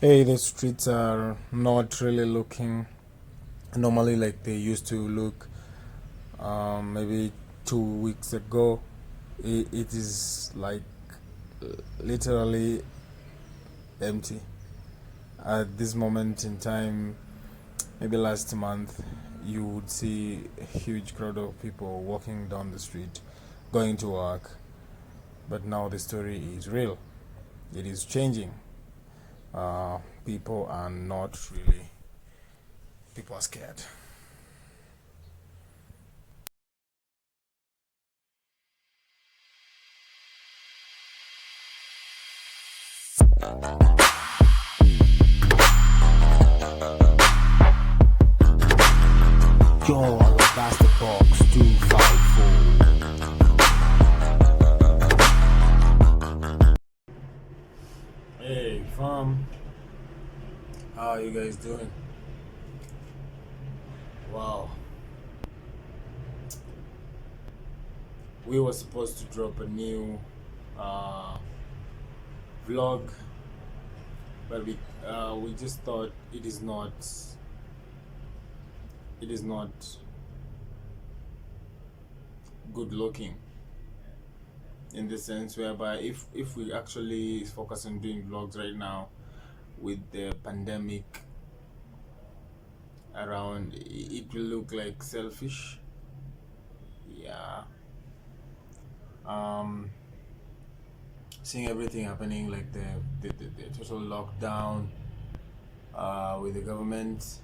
Hey, the streets are not really looking normally like they used to look maybe 2 weeks ago. It is like literally empty. At this moment in time, maybe last month, you would see a huge crowd of people walking down the street, going to work. But now the story is real. It is changing. People are not really, people are scared. Yo, that's the box 254. Hey, fam. How are you guys doing? Wow. We were supposed to drop a new uh, vlog, but we just thought it is not good looking in the sense whereby if we actually focus on doing vlogs right now with the pandemic around, it will look like selfish. Yeah. Um, Seeing everything happening, like the total lockdown with the government,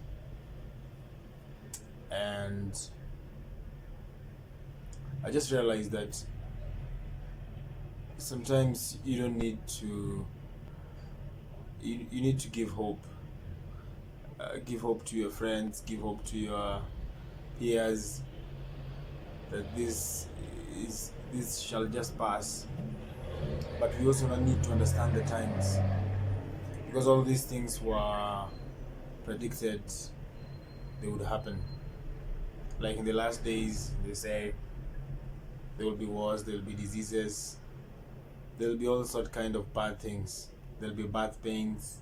and I just realized that sometimes you don't need to you need to give hope. Give hope to your friends, give hope to your peers that this shall just pass. But we also need to understand the times, because all these things were predicted they would happen. Like in the last days, they say there will be wars, there will be diseases, there will be all sort kind of bad things. There will be bad things.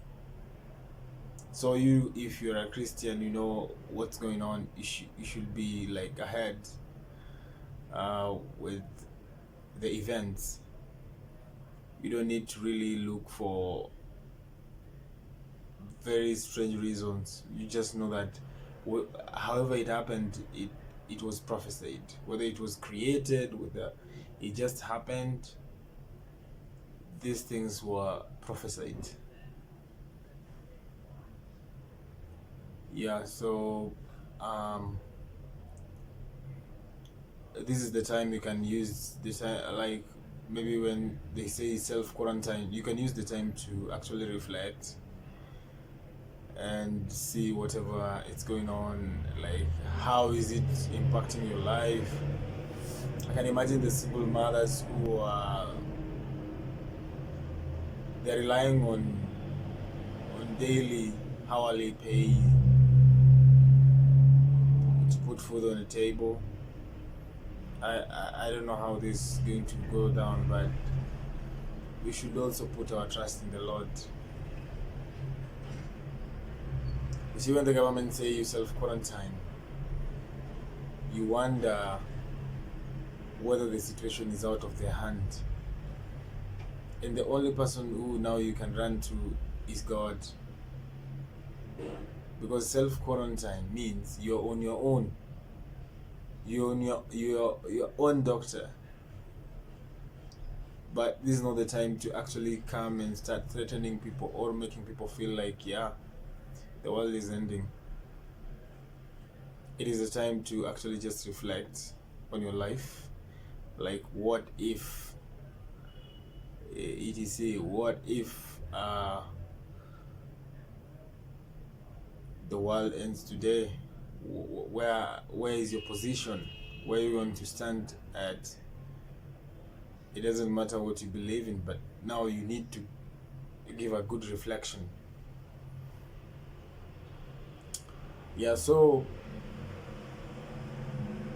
So you, if you're a Christian, you know what's going on. You should be like ahead with the events. You don't need to really look for very strange reasons. You just know that however it happened, it was prophesied. Whether it was created, whether it just happened, these things were prophesied. Yeah, so this is the time you can use this, like maybe when they say self quarantine, you can use the time to actually reflect and see whatever is going on, like how is it impacting your life. I can imagine the single mothers who are they're relying on daily hourly pay to put food on the table. I don't know how this is going to go down, but we should also put our trust in the Lord. You see, when the government say you self-quarantine, you wonder whether the situation is out of their hand. And the only person who now you can run to is God. Because self-quarantine means you're on your own. You're on your own doctor. But this is not the time to actually come and start threatening people or making people feel like, yeah, the world is ending. It is a time to actually just reflect on your life. Like, what if, etc., what if the world ends today? Where is your position? Where are you going to stand at? It doesn't matter what you believe in, but now you need to give a good reflection. Yeah, so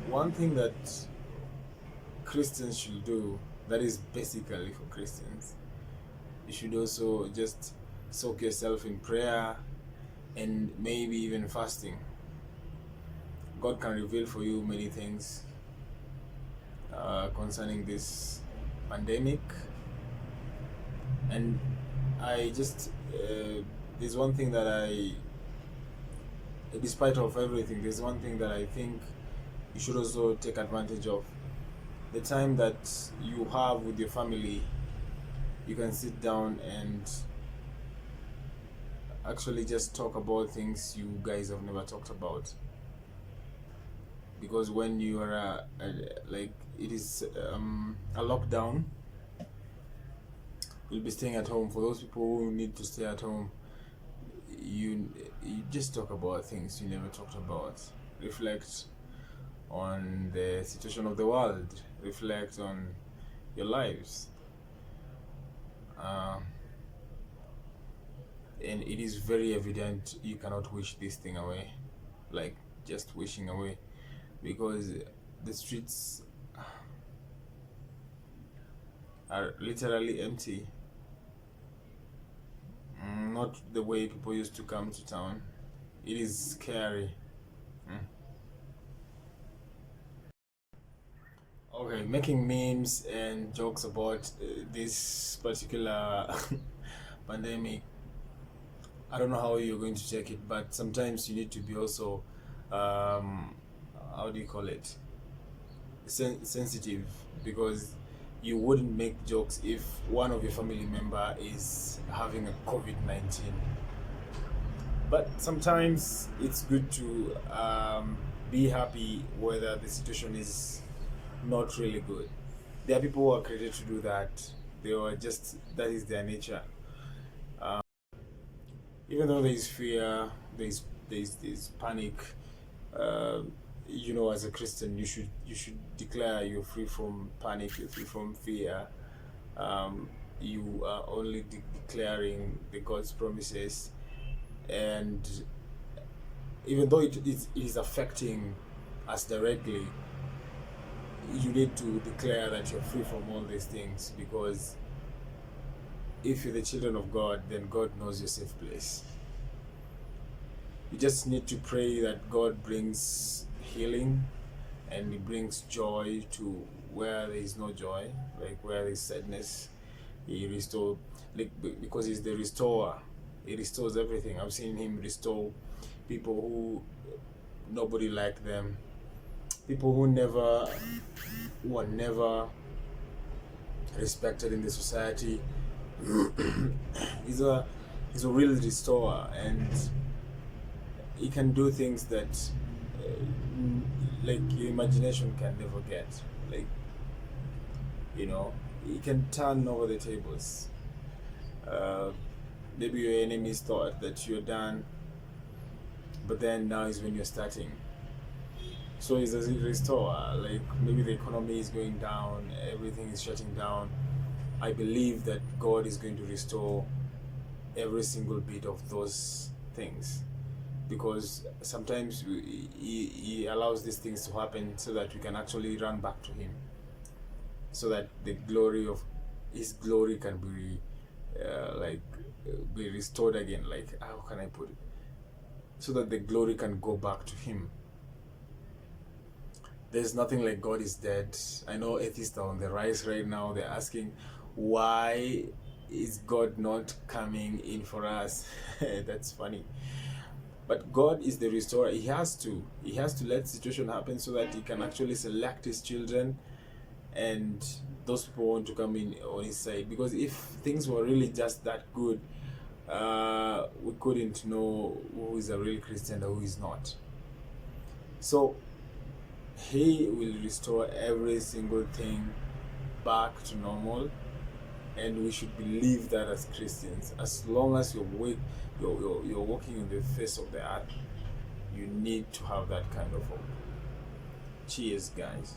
one thing that Christians should do, that is basically for Christians, you should also just soak yourself in prayer and maybe even fasting. God can reveal for you many things concerning this pandemic. And I just there's one thing that despite of everything, there's one thing that I think you should also take advantage of. The time that you have with your family, you can sit down and actually just talk about things you guys have never talked about. Because when you are like it is a lockdown, you'll be staying at home. For those people who need to stay at home, you just talk about things you never talked about. Reflect on the situation of the world. Reflect on your lives. And it is very evident you cannot wish this thing away, like just wishing away, because the streets are literally empty. Not the way people used to come to town. It is scary. Okay, making memes and jokes about this particular pandemic. I don't know how you're going to check it, but sometimes you need to be also, how do you call it? Sensitive, because you wouldn't make jokes if one of your family member is having a COVID-19. But sometimes it's good to be happy whether the situation is not really good. There are people who are created to do that. They are just, that is their nature. Even though there is fear, there's panic. As a Christian, you should declare you're free from panic, you're free from fear. You are only declaring the God's promises, and even though it is affecting us directly, you need to declare that you're free from all these things, because if you're the children of God, then God knows your safe place. You just need to pray that God brings healing and He brings joy to where there is no joy, like where there is sadness. He restores, like, because He's the restorer. He restores everything. I've seen Him restore people who nobody liked them, people who were never respected in the society. He's a real restorer, and He can do things that like your imagination can never get. Like, He can turn over the tables. Maybe your enemies thought that you're done, but then now is when you're starting. So He's a restorer. Like, maybe the economy is going down, everything is shutting down. I believe that God is going to restore every single bit of those things, because sometimes he allows these things to happen so that we can actually run back to Him, so that the glory of His glory can be be restored again. Like, how can I put it? So that the glory can go back to Him. There's nothing like God is dead. I know atheists are on the rise right now. They're asking, why is God not coming in for us? That's funny. But God is the restorer. He has to let the situation happen so that He can actually select His children, and those people want to come in on His side. Because if things were really just that good, we couldn't know who is a real Christian and who is not. So He will restore every single thing back to normal, and we should believe that as Christians. As long as you're walking on the face of the earth, you need to have that kind of hope. Cheers, guys.